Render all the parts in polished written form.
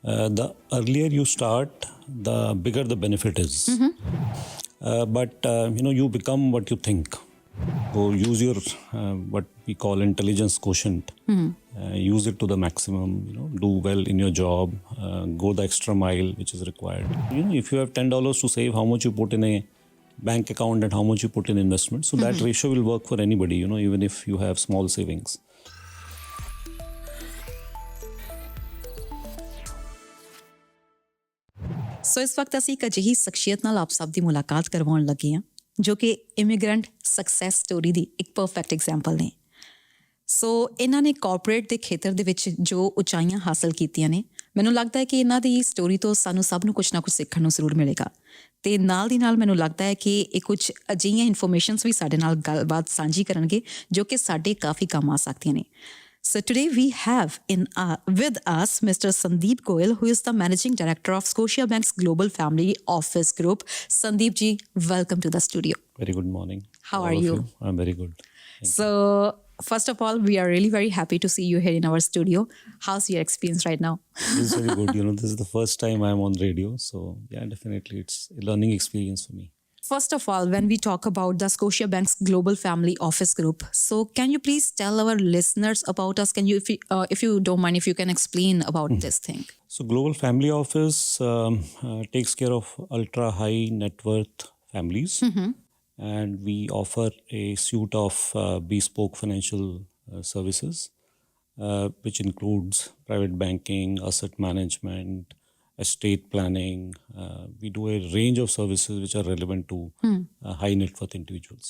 The earlier you start, the bigger the benefit is. But you become what you think. So use your what we call intelligence quotient. Use it to the maximum. Do well in your job. Go the extra mile which is required. If you have $10 to save, how much you put in a bank account and how much you put in investment. So that ratio will work for anybody. Even if you have small savings. ਸੋ ਇਸ ਵਕਤ ਅਸੀਂ ਇੱਕ ਅਜਿਹੀ ਸ਼ਖਸੀਅਤ ਨਾਲ ਆਪ ਸਭ ਦੀ ਮੁਲਾਕਾਤ ਕਰਵਾਉਣ ਲੱਗੇ ਹਾਂ ਜੋ ਕਿ ਇਮੀਗ੍ਰੈਂਟ ਸਕਸੈਸ ਸਟੋਰੀ ਦੀ ਇੱਕ ਪਰਫੈਕਟ ਐਗਜ਼ਾਮਪਲ ਨੇ। ਸੋ ਇਹਨਾਂ ਨੇ ਕਾਰਪੋਰੇਟ ਦੇ ਖੇਤਰ ਦੇ ਵਿੱਚ ਜੋ ਉਚਾਈਆਂ ਹਾਸਲ ਕੀਤੀਆਂ ਨੇ, ਮੈਨੂੰ ਲੱਗਦਾ ਹੈ ਕਿ ਇਹਨਾਂ ਦੀ ਸਟੋਰੀ ਤੋਂ ਸਾਨੂੰ ਸਭ ਨੂੰ ਕੁਛ ਨਾ ਕੁਛ ਸਿੱਖਣ ਨੂੰ ਜ਼ਰੂਰ ਮਿਲੇਗਾ। ਅਤੇ ਨਾਲ ਦੀ ਨਾਲ ਮੈਨੂੰ ਲੱਗਦਾ ਹੈ ਕਿ ਇਹ ਕੁਛ ਅਜਿਹੀਆਂ ਇਨਫੋਰਮੇਸ਼ਨਸ ਵੀ ਸਾਡੇ ਨਾਲ ਗੱਲਬਾਤ ਸਾਂਝੀ ਕਰਨਗੇ ਜੋ ਕਿ ਸਾਡੇ ਕਾਫੀ ਕੰਮ ਆ ਸਕਦੀਆਂ ਨੇ। So today we have with us Mr. Sandeep Goel, who is the Managing Director of Scotiabank's Global Family Office Group. Sandeep ji, welcome to the studio. Very good morning. How are you? I'm very good. So first of all, we are really very happy to see you here in our studio. How's your experience right now? This is very good. This is the first time I'm on radio. So yeah, definitely it's a learning experience for me. First of all, when we talk about the Scotiabank's Global Family Office Group, so can you please tell our listeners about us? Can you, if you don't mind, if you can explain about this thing? So Global Family Office takes care of ultra high net worth families, and we offer a suite of bespoke financial services, which includes private banking, asset management, estate planning. We do a range of services which are relevant to high net worth individuals.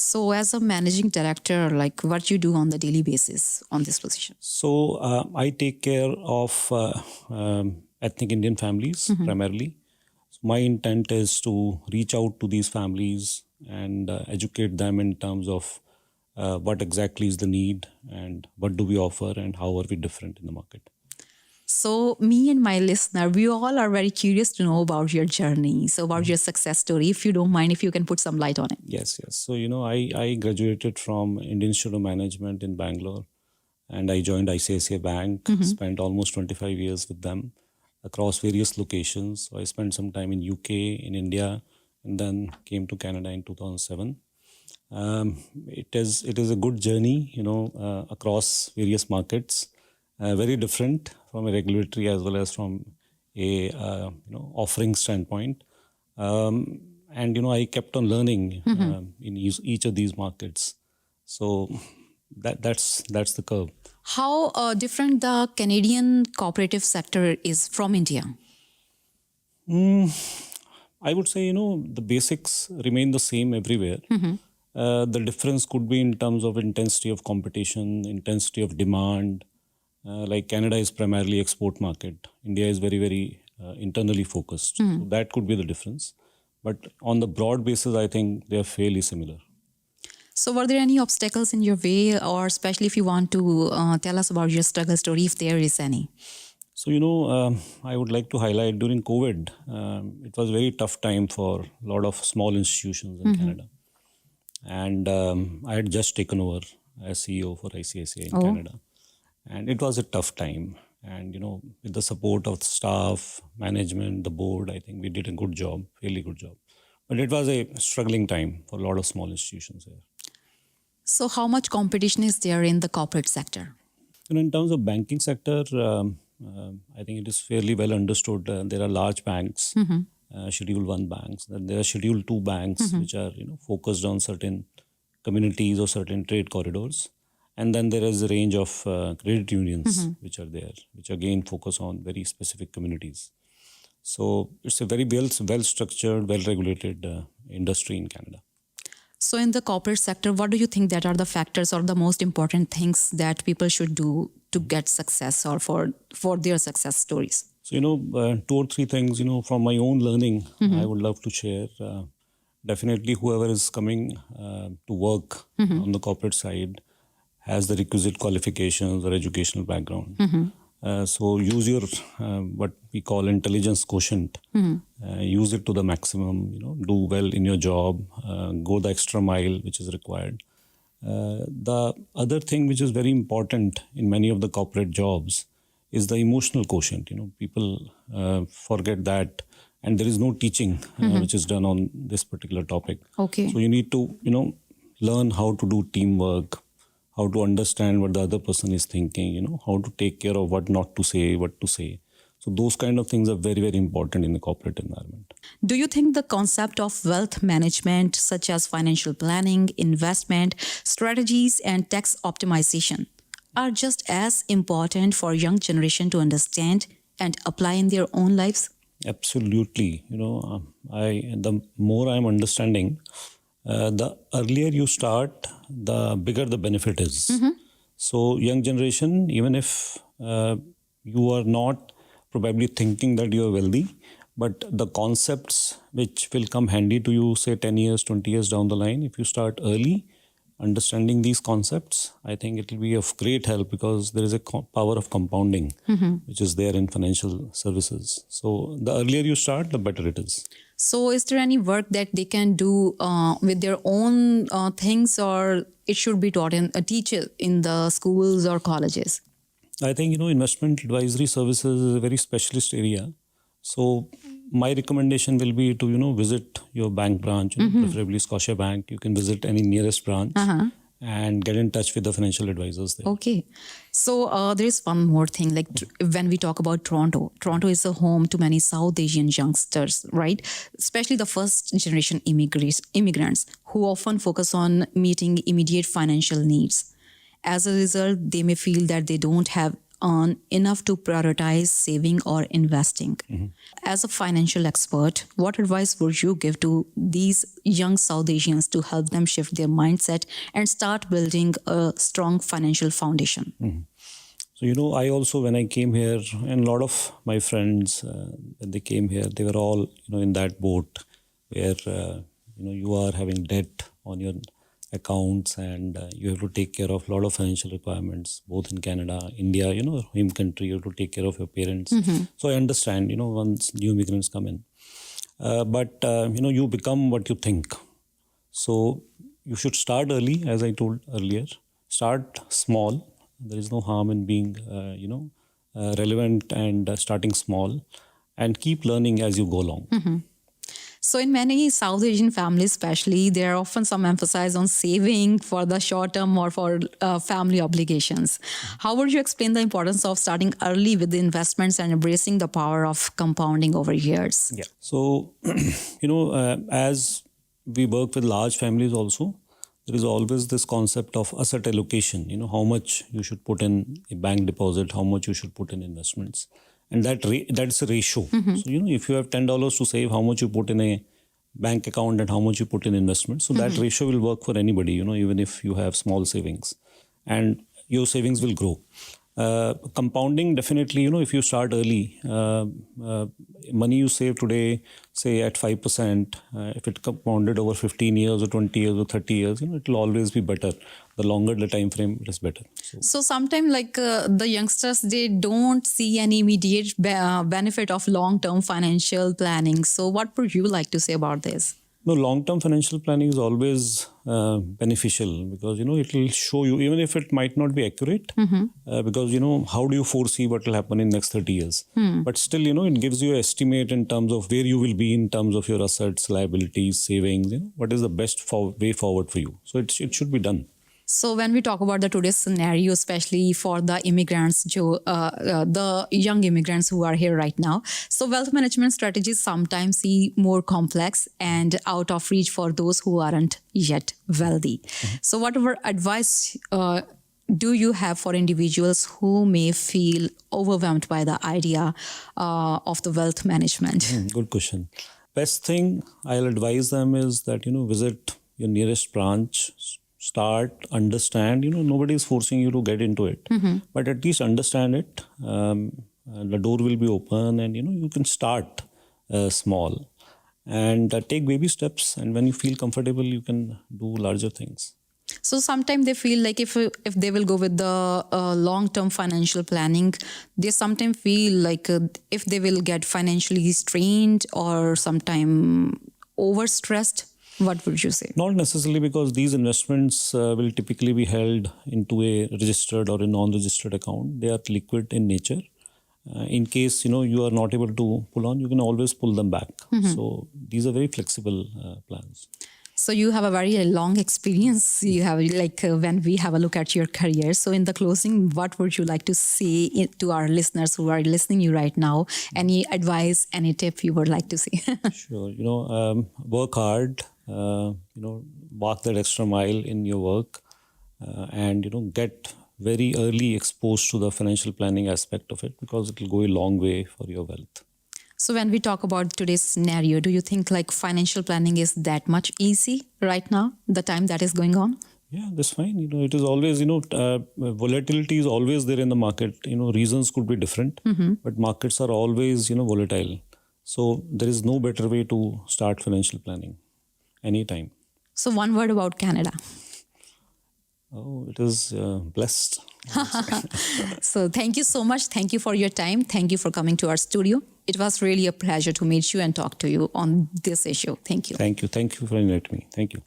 So as a managing director, like what you do on the daily basis on this position? So I take care of ethnic Indian families primarily. So my intent is to reach out to these families and educate them in terms of what exactly is the need and what do we offer and how are we different in the market. So me and my listener, we all are very curious to know about your journey, so about your success story. If you don't mind, if you can put some light on it. Yes. So, I graduated from Indian Institute of Management in Bangalore, and I joined ICICI Bank, spent almost 25 years with them across various locations. So I spent some time in UK, in India, and then came to Canada in 2007. It is a good journey, across various markets. Very different from a regulatory as well as from a offering standpoint, and I kept on learning in each of these markets. So that's the curve. How different the Canadian cooperative sector is from India? I would say the basics remain the same everywhere. The difference could be in terms of intensity of competition, intensity of demand. Like Canada is primarily export market. India is very, very internally focused. So that could be the difference. But on the broad basis, I think they are fairly similar. So were there any obstacles in your way, or especially if you want to tell us about your struggle story, if there is any? So, I would like to highlight during COVID, it was a very tough time for a lot of small institutions in Canada. And I had just taken over as CEO for ICICI in Canada. And it was a tough time. And, with the support of the staff, management, the board, I think we did a good job, really good job. But it was a struggling time for a lot of small institutions here. So how much competition is there in the corporate sector? In terms of banking sector, I think it is fairly well understood. There are large banks, Schedule 1 banks. Then there are Schedule 2 banks, which are focused on certain communities or certain trade corridors. And then there is a range of credit unions which are there, which again focus on very specific communities. So it's a very well-structured, well-regulated industry in Canada. So in the corporate sector, what do you think that are the factors or the most important things that people should do to get success or for their success stories? So, 2 or 3 things, from my own learning, I would love to share. Definitely whoever is coming to work on the corporate side has the requisite qualifications or educational background. So use your what we call intelligence quotient. Use it to the maximum. Do well in your job. Go the extra mile which is required. The other thing which is very important in many of the corporate jobs is the emotional quotient. People forget that, and there is no teaching which is done on this particular topic. Okay. So you need to, learn how to do teamwork, how to understand what the other person is thinking, how to take care of what not to say, what to say. So those kind of things are very, very important in the corporate environment. Do you think the concept of wealth management, such as financial planning, investment, strategies, and tax optimization, are just as important for young generation to understand and apply in their own lives? Absolutely. The more I'm understanding, the earlier you start, the bigger the benefit is. So young generation, even if you are not probably thinking that you are wealthy, but the concepts which will come handy to you, say 10 years, 20 years down the line, if you start early understanding these concepts, I think it will be of great help, because there is a power of compounding which is there in financial services. So the earlier you start, the better it is. So is there any work that they can do with their own things, or it should be taught in a teacher in the schools or colleges? I think, investment advisory services is a very specialist area. So my recommendation will be to, visit your bank branch, preferably Scotiabank. You can visit any nearest branch and get in touch with the financial advisors there. Okay. So there is one more thing, like when we talk about Toronto is a home to many South Asian youngsters, right? Especially the first generation immigrants who often focus on meeting immediate financial needs. As a result, they may feel that they don't have enough to prioritize saving or investing. As a financial expert, what advice would you give to these young South Asians to help them shift their mindset and start building a strong financial foundation? So, I also, when I came here, and a lot of my friends, when they came here, they were all, in that boat where, you are having debt on your accounts, and you have to take care of a lot of financial requirements, both in Canada, India, home country, you have to take care of your parents. So I understand, once new immigrants come in. But you become what you think. So you should start early, as I told earlier. Start small. There is no harm in being, relevant and starting small, and keep learning as you go along. So in many South Asian families especially, there are often some emphasis on saving for the short term or for family obligations. How would you explain the importance of starting early with the investments and embracing the power of compounding over years? Yeah. So, as we work with large families also, there is always this concept of asset allocation, how much you should put in a bank deposit, how much you should put in investments. And that's a ratio. So, if you have $10 to save, how much you put in a bank account and how much you put in investment. So that ratio will work for anybody, even if you have small savings, and your savings will grow. Compounding, definitely, if you start early, money you save today, say at 5%, if it compounded over 15 years or 20 years or 30 years, it will always be better. The longer the time frame, it is better. So sometimes the youngsters, they don't see any immediate benefit of long-term financial planning. So what would you like to say about this? No, long-term financial planning is always beneficial, because, it will show you, even if it might not be accurate, because, how do you foresee what will happen in next 30 years? But still, it gives you an estimate in terms of where you will be in terms of your assets, liabilities, savings, what is the best way forward for you. So it should be done. So when we talk about the today's scenario, especially for the immigrants, the young immigrants who are here right now, so wealth management strategies sometimes seem more complex and out of reach for those who aren't yet wealthy. So whatever advice do you have for individuals who may feel overwhelmed by the idea of the wealth management? Good question. Best thing I'll advise them is that, visit your nearest branch. Start, understand, nobody is forcing you to get into it, but at least understand it. The door will be open, and, you can start small and take baby steps. And when you feel comfortable, you can do larger things. So sometimes they feel like if they will go with the long-term financial planning, they sometimes feel like if they will get financially strained or sometime overstressed. What would you say? Not necessarily, because these investments will typically be held into a registered or a non-registered account. They are liquid in nature. in case you are not able to pull on, you can always pull them back. So these are very flexible plans. So you have a very long experience. You have when we have a look at your career. So in the closing, what would you like to say to our listeners who are listening you right now? Any advice, any tip you would like to say? Sure. Work hard. Walk that extra mile in your work, and get very early exposed to the financial planning aspect of it, because it will go a long way for your wealth. So when we talk about today's scenario, do you think financial planning is that much easy right now, the time that is going on? Yeah, that's fine. It is always, volatility is always there in the market. Reasons could be different, but markets are always, volatile. So there is no better way to start financial planning anytime. So one word about Canada. Oh, it is blessed. So thank you so much. Thank you for your time. Thank you for coming to our studio. It was really a pleasure to meet you and talk to you on this issue. Thank you. Thank you. Thank you for inviting me. Thank you.